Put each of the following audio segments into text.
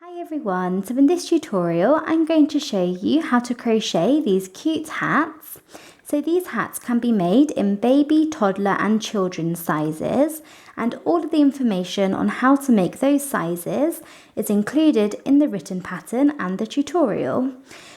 Hi everyone, so in this tutorial I'm going to show you how to crochet these cute hats. So these hats can be made in baby, toddler and children's sizes, and all of the information on how to make those sizes is included in the written pattern and the tutorial.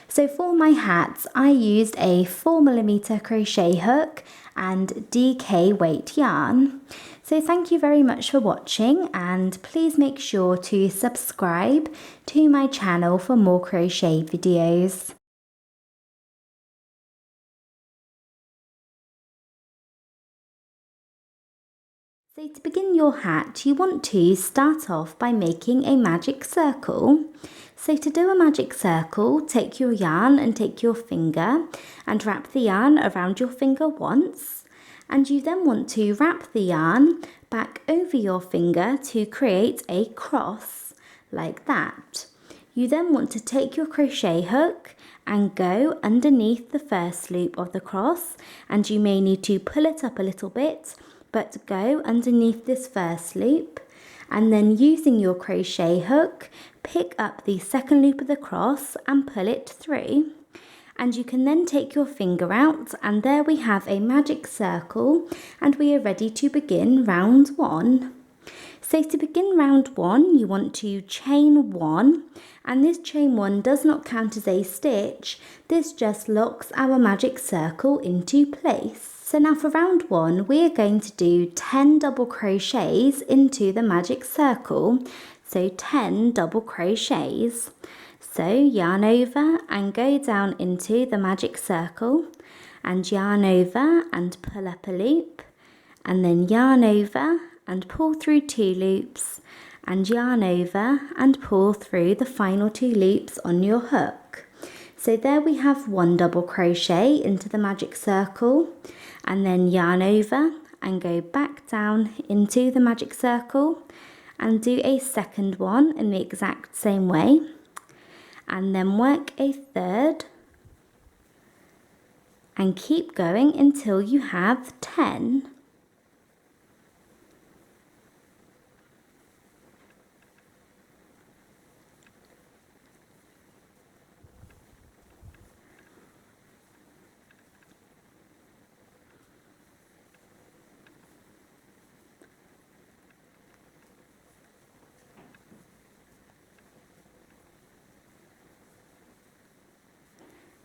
So for my hats I used a 4mm crochet hook and DK weight yarn. So thank you very much for watching, and please make sure to subscribe to my channel for more crochet videos. So to begin your hat, you want to start off by making a magic circle. So to do a magic circle, take your yarn and take your finger and wrap the yarn around your finger once. And you then want to wrap the yarn back over your finger to create a cross, like that. You then want to take your crochet hook and go underneath the first loop of the cross, and you may need to pull it up a little bit, but go underneath this first loop, and then using your crochet hook, pick up the second loop of the cross and pull it through. And you can then take your finger out, and there we have a magic circle, and we are ready to begin round one. So to begin round one, you want to chain one, and this chain one does not count as a stitch, this just locks our magic circle into place. So now for round one, we are going to do 10 double crochets into the magic circle, so 10 double crochets. So yarn over and go down into the magic circle, and yarn over and pull up a loop, and then yarn over and pull through 2 loops, and yarn over and pull through the final 2 loops on your hook. So there we have 1 double crochet into the magic circle, and then yarn over and go back down into the magic circle and do a second one in the exact same way, and then work a third and keep going until you have 10.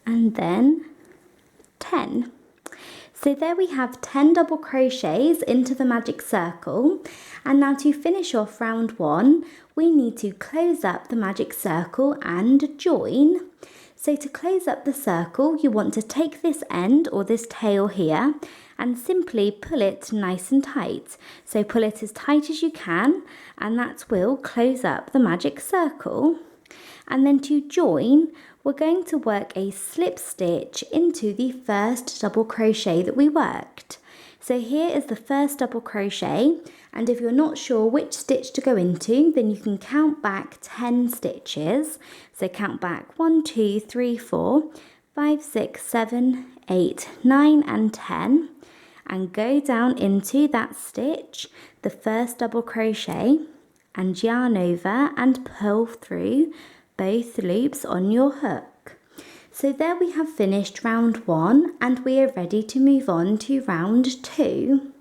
And then 10. So there we have 10 double crochets into the magic circle, and now to finish off round one, we need to close up the magic circle and join. So to close up the circle, you want to take this end or this tail here and simply pull it nice and tight. So pull it as tight as you can, and that will close up the magic circle. And then to join, we're going to work a slip stitch into the first double crochet that we worked. So here is the first double crochet, and if you're not sure which stitch to go into, then you can count back 10 stitches. So count back 1, 2, 3, 4, 5, 6, 7, 8, 9 and 10, and go down into that stitch, the first double crochet, and yarn over and pull through both loops on your hook. So there we have finished round one, and we are ready to move on to round two.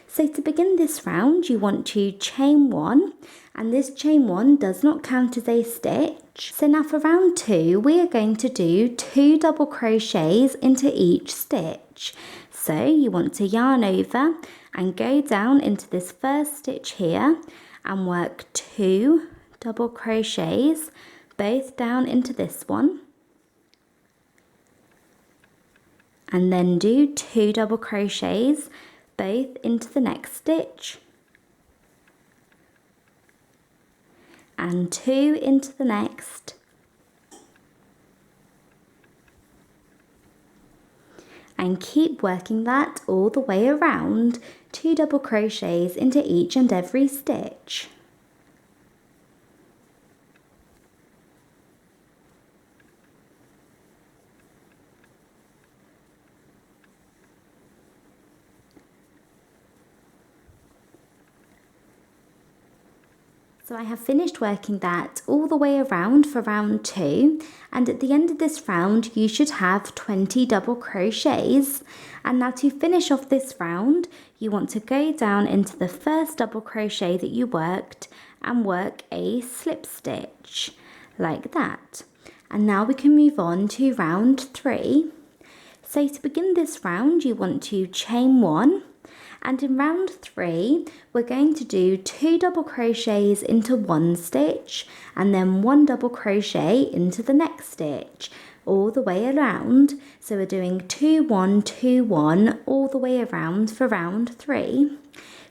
So to begin this round, you want to chain one, and this chain one does not count as a stitch. So now for round two, we are going to do 2 double crochets into each stitch. So you want to yarn over and go down into this first stitch here and work 2 double crochets both down into this one, and then do 2 double crochets both into the next stitch, and 2 into the next, and keep working that all the way around, 2 double crochets into each and every stitch. So I have finished working that all the way around for round 2, and at the end of this round you should have 20 double crochets. And now to finish off this round, you want to go down into the first double crochet that you worked and work a slip stitch like that. And now we can move on to round 3. So to begin this round you want to chain 1. And in round 3, we're going to do 2 double crochets into one stitch and then 1 double crochet into the next stitch all the way around. So we're doing 2, 1, 2, 1 all the way around for round 3.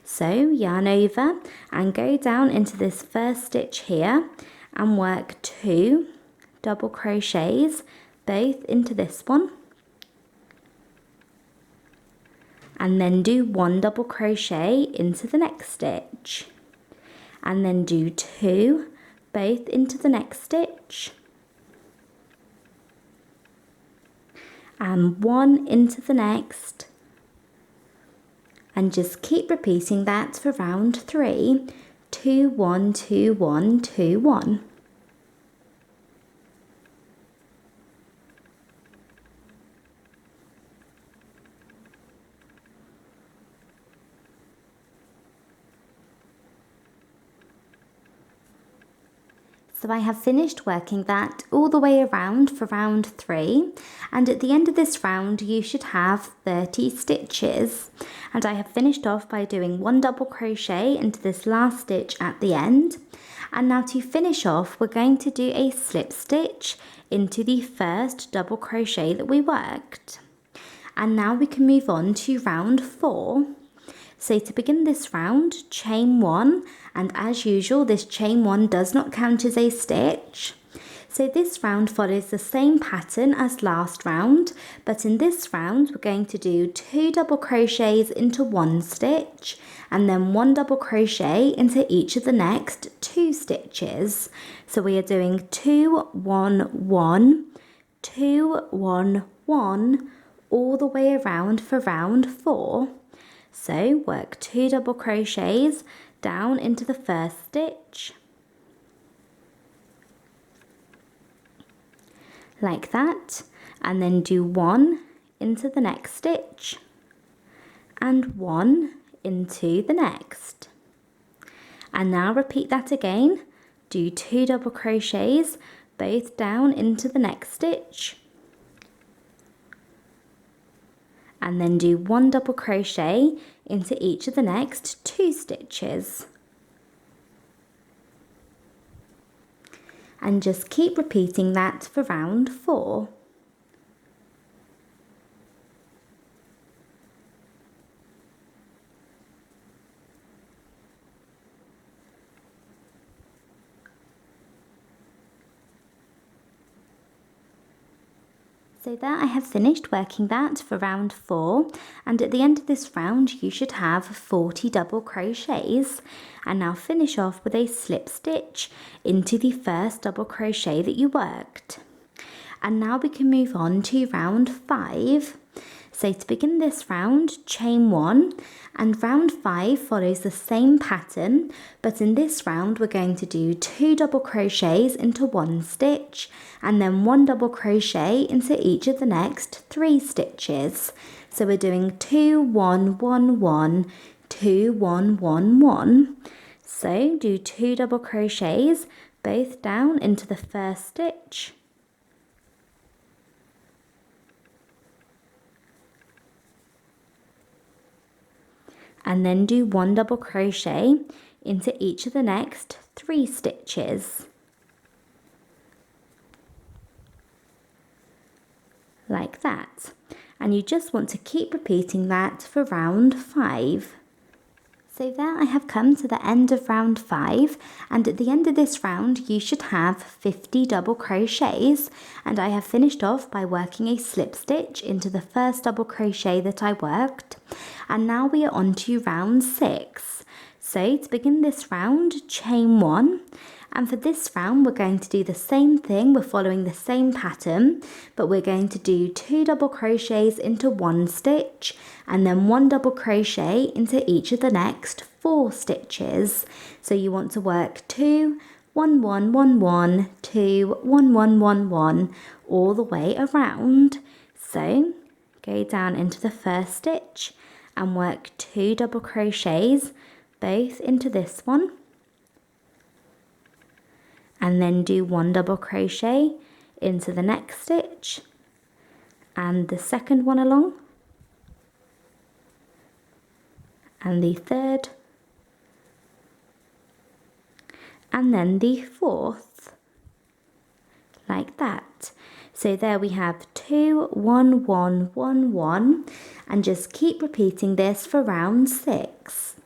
So yarn over and go down into this first stitch here and work 2 double crochets both into this one. And then do 1 double crochet into the next stitch, and then do 2 both into the next stitch, and 1 into the next, and just keep repeating that for round 3. 2, 1, 2, 1, 2, 1. So I have finished working that all the way around for round 3, and at the end of this round you should have 30 stitches. And I have finished off by doing 1 double crochet into this last stitch at the end. And now to finish off, we're going to do a slip stitch into the first double crochet that we worked. And now we can move on to round 4. So to begin this round, chain 1, and as usual this chain 1 does not count as a stitch. So this round follows the same pattern as last round, but in this round we're going to do 2 double crochets into one stitch and then 1 double crochet into each of the next 2 stitches. So we are doing 2, 1, 1, 2, 1, 1 all the way around for round 4. So work 2 double crochets down into the first stitch, like that, and then do 1 into the next stitch and 1 into the next. And now repeat that again. Do 2 double crochets both down into the next stitch, and then do 1 double crochet into each of the next 2 stitches. And just keep repeating that for round 4. So there I have finished working that for round 4, and at the end of this round you should have 40 double crochets. And now finish off with a slip stitch into the first double crochet that you worked. And now we can move on to round 5. So to begin this round, chain 1, and round 5 follows the same pattern, but in this round we're going to do 2 double crochets into one stitch and then 1 double crochet into each of the next 3 stitches. So we're doing 2, 1, 1, 1, 2, 1, 1, 1. So do 2 double crochets both down into the first stitch, and then do 1 double crochet into each of the next 3 stitches, like that. And you just want to keep repeating that for round 5. So there I have come to the end of round 5, and at the end of this round you should have 50 double crochets, and I have finished off by working a slip stitch into the first double crochet that I worked. And now we are on to round 6. So to begin this round, chain 1, And for this round, we're going to do the same thing. We're following the same pattern, but we're going to do 2 double crochets into 1 stitch and then 1 double crochet into each of the next 4 stitches. So you want to work 2, 1, 1, 1, 1, 2, 1, 1, 1, 1 all the way around. So go down into the first stitch and work 2 double crochets both into this one, and then do 1 double crochet into the next stitch and the second one along, and the third, and then the fourth, like that. So there we have 2, 1, 1, 1, 1, and just keep repeating this for round 6.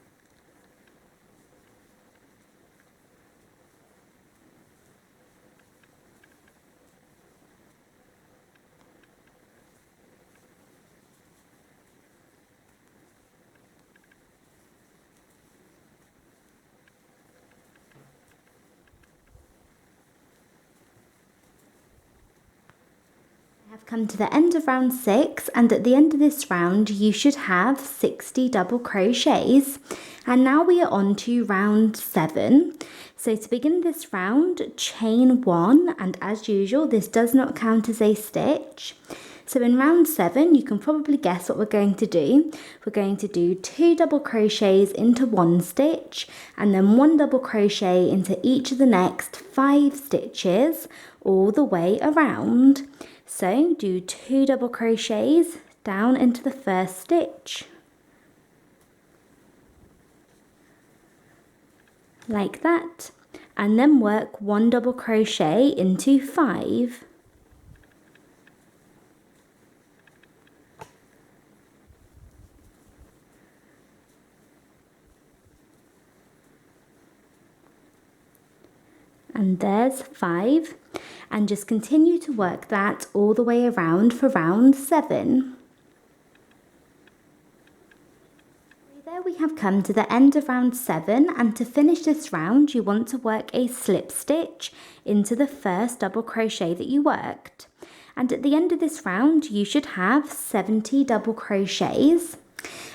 I've come to the end of round 6, and at the end of this round you should have 60 double crochets. And now we are on to round 7. So to begin this round, chain 1, and as usual this does not count as a stitch. So in round 7 you can probably guess what we're going to do. We're going to do 2 double crochets into 1 stitch and then 1 double crochet into each of the next 5 stitches all the way around. So do 2 double crochets down into the first stitch, like that, and then work 1 double crochet into 5. And there's 5, and just continue to work that all the way around for round 7. There we have come to the end of round 7, and to finish this round you want to work a slip stitch into the first double crochet that you worked. And at the end of this round you should have 70 double crochets.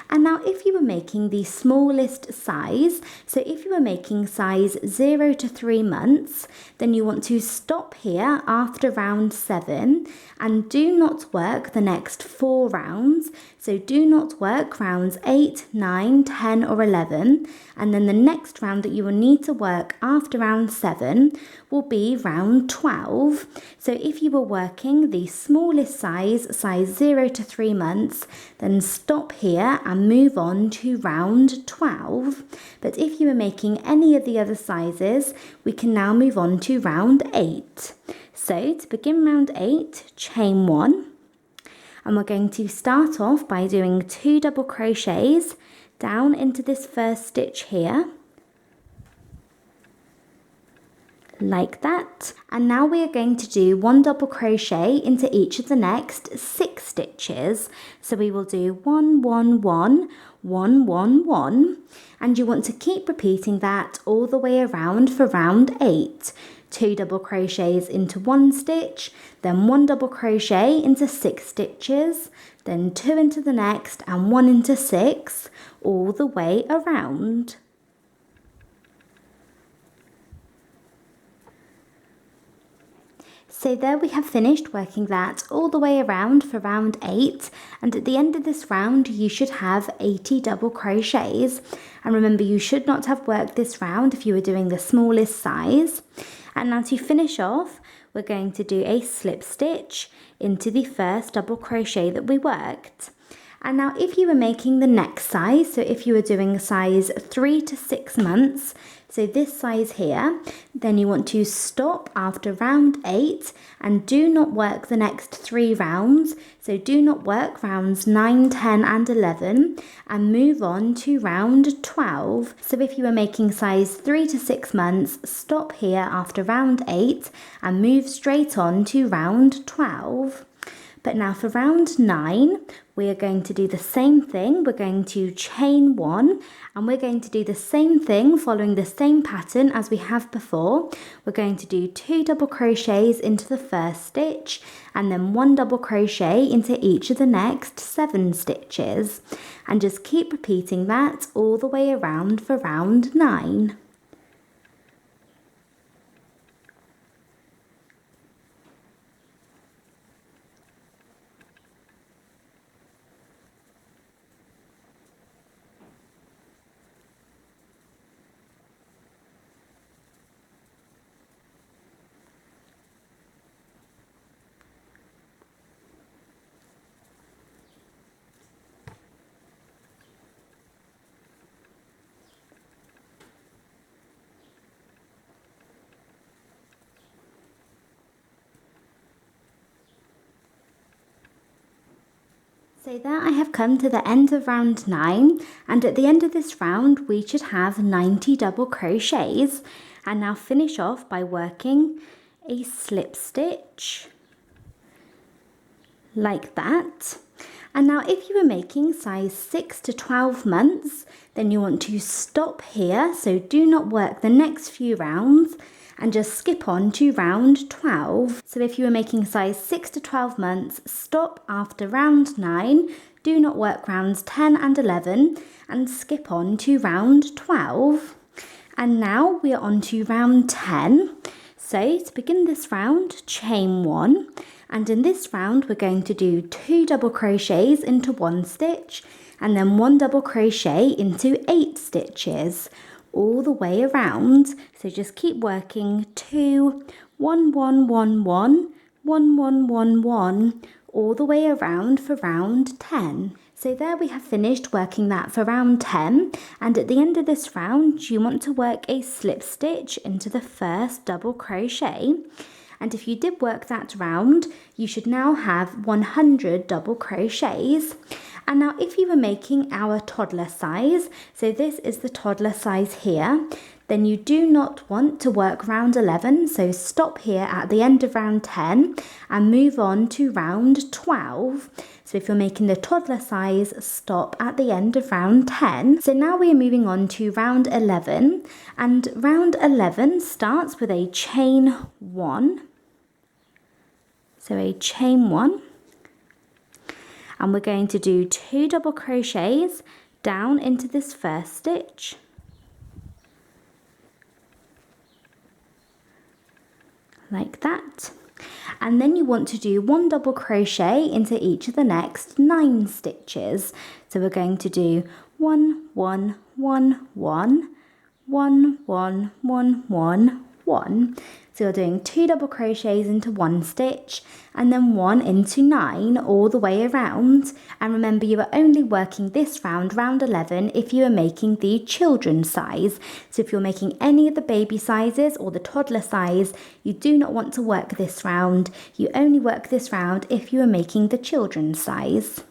And now if you were making the smallest size, so if you were making size 0 to 3 months, then you want to stop here after round 7 and do not work the next 4 rounds. So do not work rounds 8, 9, 10 or 11, and then the next round that you will need to work after round 7 will be round 12. So if you were working the smallest size 0 to 3 months, then stop here and move on to round 12. But if you were making any of the other sizes, we can now move on to round 8. So to begin round 8, chain 1, and we're going to start off by doing 2 double crochets down into this first stitch here, like that. And now we are going to do 1 double crochet into each of the next 6 stitches. So we will do 1, 1, 1, 1, 1, 1, and you want to keep repeating that all the way around for round 8. 2 double crochets into 1 stitch, then 1 double crochet into 6 stitches, then 2 into the next and 1 into 6 all the way around. So there we have finished working that all the way around for round 8, and at the end of this round you should have 80 double crochets. And remember, you should not have worked this round if you were doing the smallest size. And now to finish off, we're going to do a slip stitch into the first double crochet that we worked. And now if you were making the next size, so if you were doing size 3 to 6 months, so this size here, then you want to stop after round 8 and do not work the next 3 rounds. So do not work rounds 9, 10 and 11 and move on to round 12. So if you were making size 3 to 6 months, stop here after round 8 and move straight on to round 12. But now for round 9, we are going to do the same thing. We're going to chain 1, and we're going to do the same thing following the same pattern as we have before. We're going to do 2 double crochets into the first stitch and then 1 double crochet into each of the next 7 stitches, and just keep repeating that all the way around for round 9. So there I have come to the end of round 9, and at the end of this round we should have 90 double crochets. And now finish off by working a slip stitch like that. And now if you were making size 6 to 12 months, then you want to stop here, so do not work the next few rounds and just skip on to round 12. So if you were making size 6 to 12 months, stop after round 9, do not work rounds 10 and 11 and skip on to round 12. And now we are on to round 10. So to begin this round, chain 1, and in this round we're going to do 2 double crochets into 1 stitch and then 1 double crochet into 8 stitches all the way around. So just keep working 2, 1, 1, 1, 1, 1, 1, 1, 1 all the way around for round 10. So there we have finished working that for round 10, and at the end of this round you want to work a slip stitch into the first double crochet. And if you did work that round, you should now have 100 double crochets. And now if you were making our toddler size, so this is the toddler size here, then you do not want to work round 11, so stop here at the end of round 10 and move on to round 12. So if you're making the toddler size, stop at the end of round 10. So now we are moving on to round 11, and round 11 starts with a chain 1. So a chain 1. And we're going to do 2 double crochets down into this first stitch. Like that. And then you want to do 1 double crochet into each of the next 9 stitches. So we're going to do 1, 1, 1, 1, 1, 1, 1, 1, 1. So you're doing 2 double crochets into 1 stitch and then 1 into 9 all the way around. And remember, you are only working this round, round 11, if you are making the children's size. So if you're making any of the baby sizes or the toddler size, you do not want to work this round. You only work this round if you are making the children's size.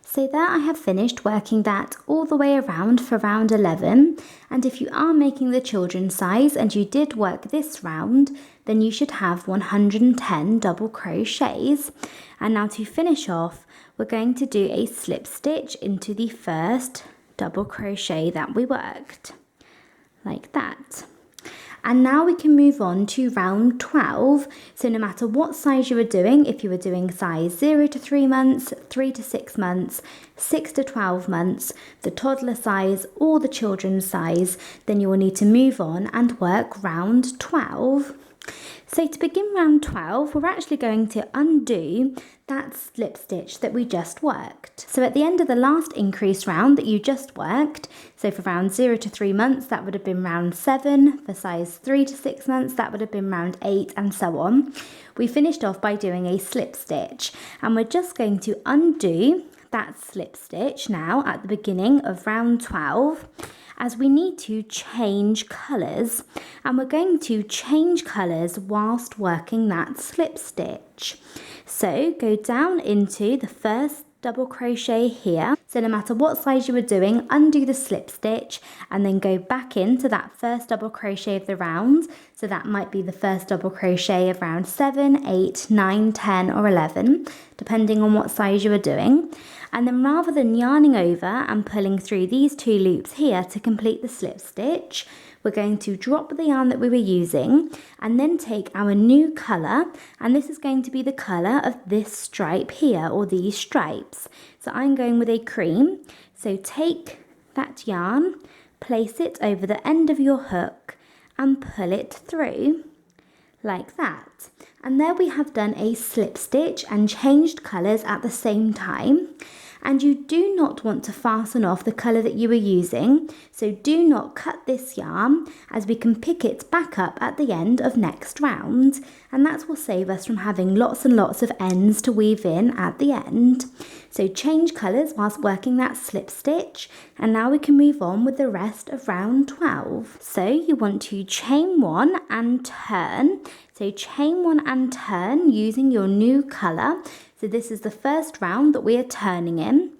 So there I have finished working that all the way around for round 11, and if you are making the children's size and you did work this round, then you should have 110 double crochets. And now to finish off, we're going to do a slip stitch into the first double crochet that we worked, like that. And now we can move on to round 12. So no matter what size you are doing, if you were doing size 0 to 3 months, 3 to 6 months, 6 to 12 months, the toddler size or the children's size, then you will need to move on and work round 12. So to begin round 12, we're actually going to undo that slip stitch that we just worked. So at the end of the last increase round that you just worked, so for round 0 to 3 months, that would have been round 7. For size 3 to 6 months, that would have been round 8, and so on. We finished off by doing a slip stitch, and we're just going to undo that slip stitch now at the beginning of round 12, as we need to change colours, and we're going to change colours whilst working that slip stitch. So go down into the first double crochet here, so no matter what size you were doing, undo the slip stitch and then go back into that first double crochet of the round. So that might be the first double crochet of round 7, 8, 9, 10 or 11, depending on what size you were doing. And then rather than yarning over and pulling through these 2 loops here to complete the slip stitch, we're going to drop the yarn that we were using and then take our new colour, and this is going to be the colour of this stripe here, or these stripes. So I'm going with a cream. So take that yarn, place it over the end of your hook and pull it through like that. And there we have done a slip stitch and changed colours at the same time. And you do not want to fasten off the colour that you were using, so do not cut this yarn, as we can pick it back up at the end of next round, and that will save us from having lots and lots of ends to weave in at the end. So change colours whilst working that slip stitch, and now we can move on with the rest of round 12. So you want to chain 1 and turn. So chain 1 and turn using your new colour. So this is the first round that we are turning in,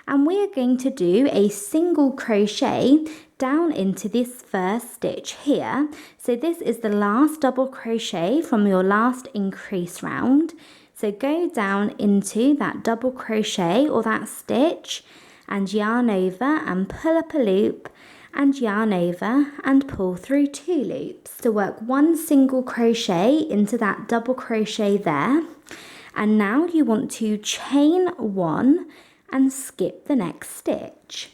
and we are going to do a single crochet down into this first stitch here. So this is the last double crochet from your last increase round. So go down into that double crochet or that stitch and yarn over and pull up a loop and yarn over and pull through 2 loops. So work 1 single crochet into that double crochet there. And now you want to chain 1 and skip the next stitch.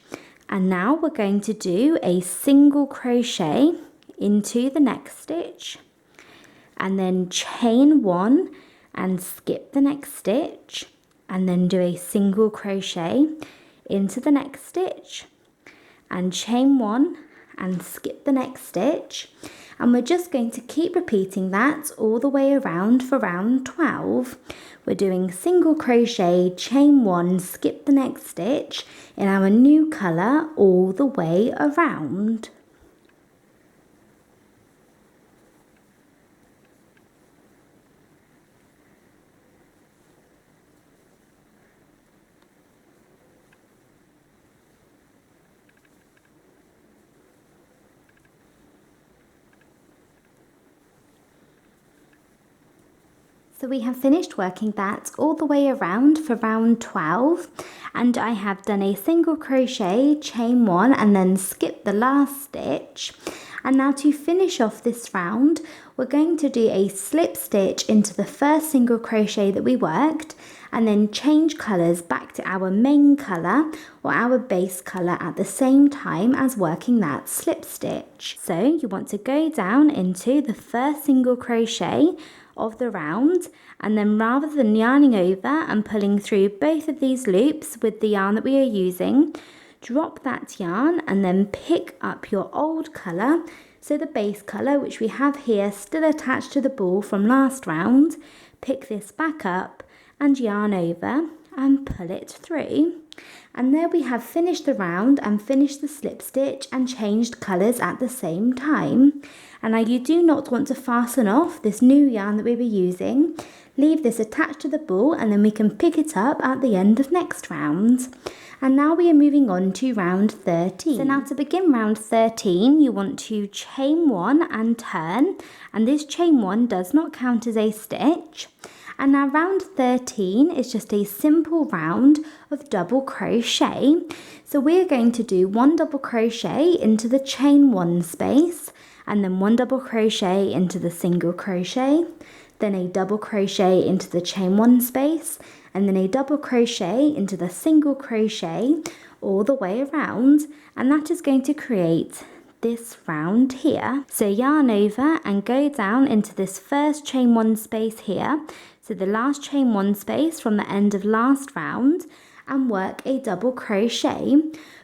And now we're going to do a single crochet into the next stitch, and then chain 1 and skip the next stitch, and then do a single crochet into the next stitch, and chain 1 and skip the next stitch. And we're just going to keep repeating that all the way around for round 12. We're doing single crochet, chain 1, skip the next stitch in our new colour all the way around. So we have finished working that all the way around for round 12, and I have done a single crochet, chain 1 and then skip the last stitch. And now to finish off this round, we're going to do a slip stitch into the first single crochet that we worked, and then change colours back to our main colour or our base colour at the same time as working that slip stitch. So you want to go down into the first single crochet of the round, and then rather than yarning over and pulling through both of these loops with the yarn that we are using, drop that yarn and then pick up your old colour, so the base colour which we have here still attached to the ball from last round. Pick this back up and yarn over and pull it through. And there we have finished the round and finished the slip stitch and changed colours at the same time. And now you do not want to fasten off this new yarn that we were using. Leave this attached to the ball and then we can pick it up at the end of next round. And now we are moving on to round 13. So now to begin round 13, you want to chain 1 and turn. And this chain 1 does not count as a stitch. And now round 13 is just a simple round of double crochet. So we're going to do 1 double crochet into the chain 1 space, and then 1 double crochet into the single crochet, then a double crochet into the chain 1 space, and then a double crochet into the single crochet all the way around, and that is going to create this round here. So yarn over and go down into this first chain 1 space here, so the last chain 1 space from the end of last round, and work a double crochet.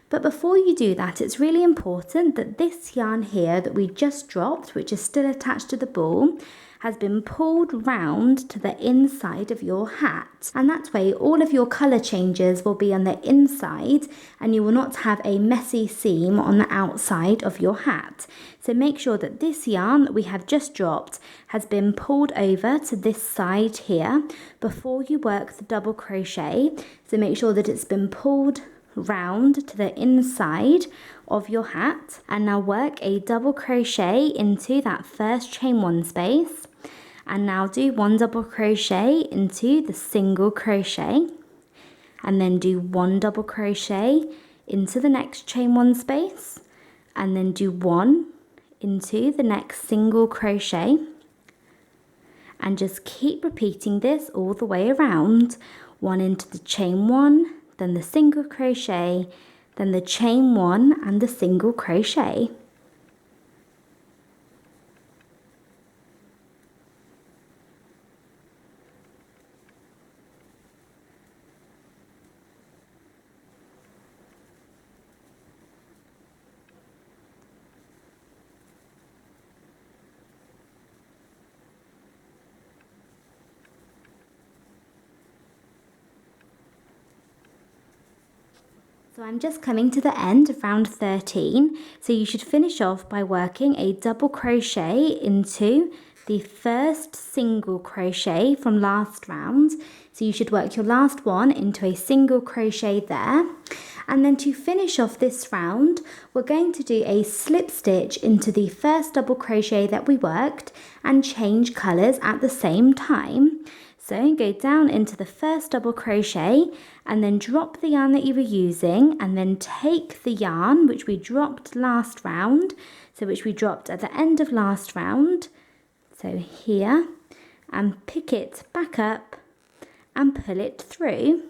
But before you do that, it's really important that this yarn here that we just dropped, which is still attached to the ball, has been pulled round to the inside of your hat, and that way all of your colour changes will be on the inside and you will not have a messy seam on the outside of your hat. So make sure that this yarn that we have just dropped has been pulled over to this side here before you work the double crochet. So make sure that it's been pulled round to the inside of your hat, and now work a double crochet into that first chain one space, and now do 1 double crochet into the single crochet, and then do 1 double crochet into the next chain one space, and then do 1 into the next single crochet, and just keep repeating this all the way around. 1 into the chain one, then the single crochet, then the chain one and the single crochet. So I'm just coming to the end of round 13, so you should finish off by working a double crochet into the first single crochet from last round. So you should work your last one into a single crochet there, and then to finish off this round we're going to do a slip stitch into the first double crochet that we worked and change colours at the same time. So go down into the first double crochet and then drop the yarn that you were using, and then take the yarn which we dropped last round, so which we dropped at the end of last round, so here, and pick it back up and pull it through.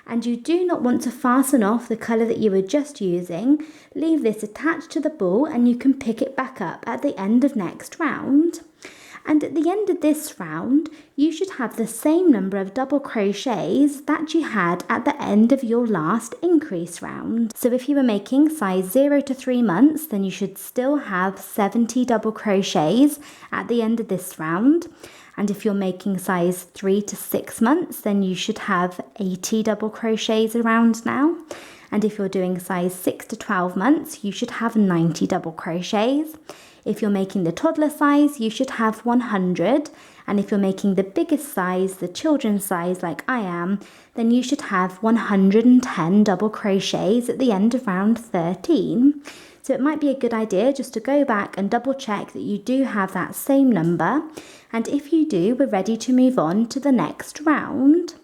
And you do not want to fasten off the colour that you were just using. Leave this attached to the ball and you can pick it back up at the end of next round. And at the end of this round, you should have the same number of double crochets that you had at the end of your last increase round. So if you were making size 0 to 3 months, then you should still have 70 double crochets at the end of this round. And if you're making size 3 to 6 months, then you should have 80 double crochets around now. And if you're doing size 6 to 12 months, you should have 90 double crochets. If you're making the toddler size, you should have 100. And if you're making the biggest size, the children's size like I am, then you should have 110 double crochets at the end of round 13. So it might be a good idea just to go back and double check that you do have that same number. And if you do, we're ready to move on to the next round.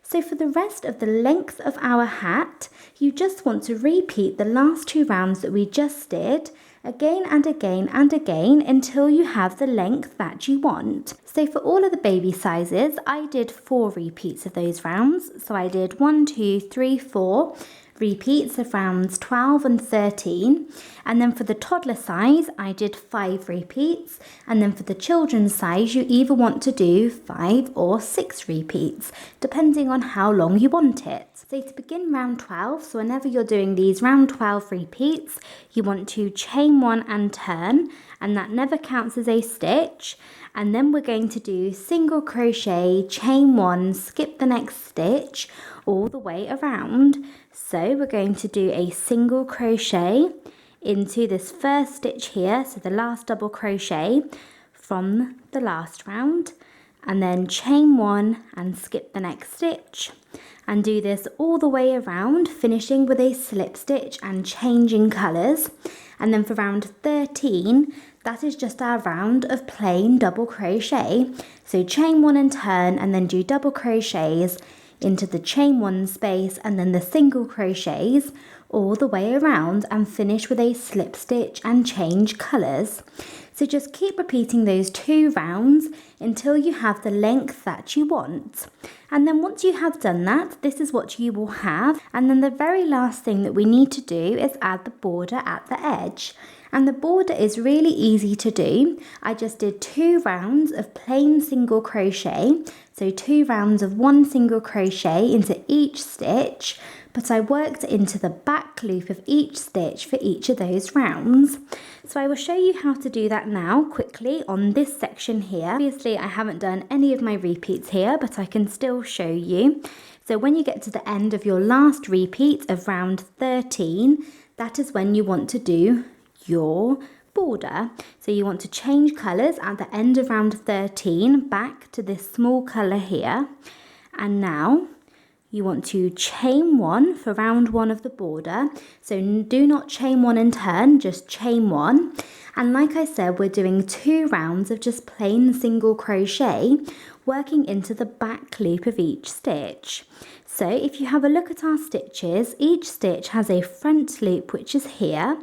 So for the rest of the length of our hat, you just want to repeat the last 2 rounds that we just did, again and again and again until you have the length that you want. So for all of the baby sizes, I did 4 repeats of those rounds. So I did 1, 2, 3, 4 repeats of rounds 12 and 13, and then for the toddler size I did 5 repeats, and then for the children's size you either want to do 5 or 6 repeats depending on how long you want it. So to begin round 12, so whenever you're doing these round 12 repeats, you want to chain 1 and turn, and that never counts as a stitch. And then we're going to do single crochet, chain 1, skip the next stitch all the way around. So we're going to do a single crochet into this first stitch here, so the last double crochet from the last round, and then chain 1 and skip the next stitch, and do this all the way around, finishing with a slip stitch and changing colours. And then for round 13, that is just our round of plain double crochet. So chain 1 and turn, and then do double crochets into the chain 1 space and then the single crochets all the way around, and finish with a slip stitch and change colours. So just keep repeating those 2 rounds until you have the length that you want. And then once you have done that, this is what you will have. And then the very last thing that we need to do is add the border at the edge. And the border is really easy to do. I just did 2 rounds of plain single crochet, so 2 rounds of 1 single crochet into each stitch, but I worked into the back loop of each stitch for each of those rounds. So I will show you how to do that now quickly on this section here. Obviously I haven't done any of my repeats here, but I can still show you. So when you get to the end of your last repeat of round 13, that is when you want to do your border. So you want to change colours at the end of round 13 back to this small colour here. And now you want to chain 1 for round 1 of the border. So do not chain 1 and turn, just chain 1. And like I said, we're doing 2 rounds of just plain single crochet, working into the back loop of each stitch. So if you have a look at our stitches, each stitch has a front loop, which is here,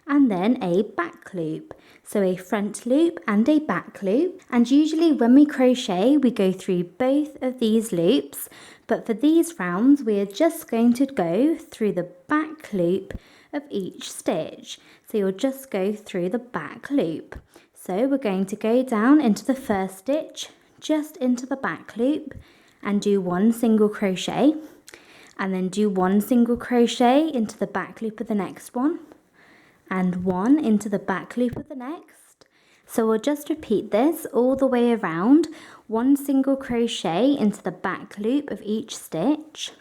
and then a back loop. So a front loop and a back loop. And usually when we crochet, we go through both of these loops. But for these rounds, we are just going to go through the back loop of each stitch. So you'll just go through the back loop. So we're going to go down into the first stitch, just into the back loop, and do 1 single crochet, and then do 1 single crochet into the back loop of the next one, and 1 into the back loop of the next. So we'll just repeat this all the way around, 1 single crochet into the back loop of each stitch,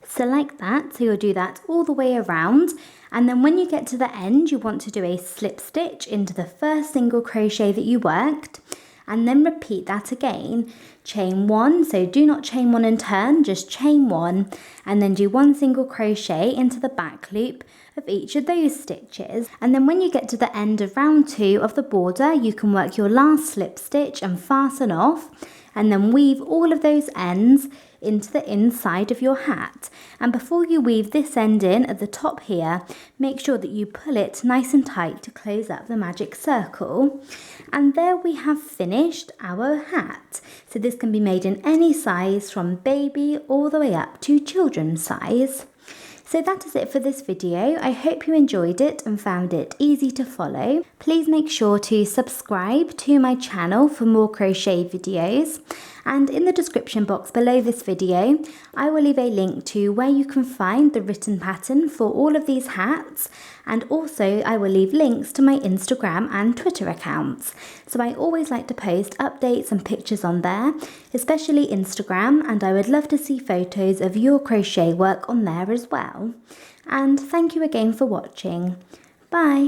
so like that. So you'll do that all the way around, and then when you get to the end, you want to do a slip stitch into the first single crochet that you worked, and then repeat that again. Chain 1, so do not chain 1 and turn, just chain 1, and then do 1 single crochet into the back loop of each of those stitches. And then when you get to the end of round 2 of the border, you can work your last slip stitch and fasten off, and then weave all of those ends into the inside of your hat. And before you weave this end in at the top here, make sure that you pull it nice and tight to close up the magic circle. And there we have finished our hat. So this can be made in any size, from baby all the way up to children's size. So that is it for this video. I hope you enjoyed it and found it easy to follow. Please make sure to subscribe to my channel for more crochet videos. And in the description box below this video, I will leave a link to where you can find the written pattern for all of these hats. And also I will leave links to my Instagram and Twitter accounts. So I always like to post updates and pictures on there, especially Instagram, and I would love to see photos of your crochet work on there as well. And thank you again for watching. Bye!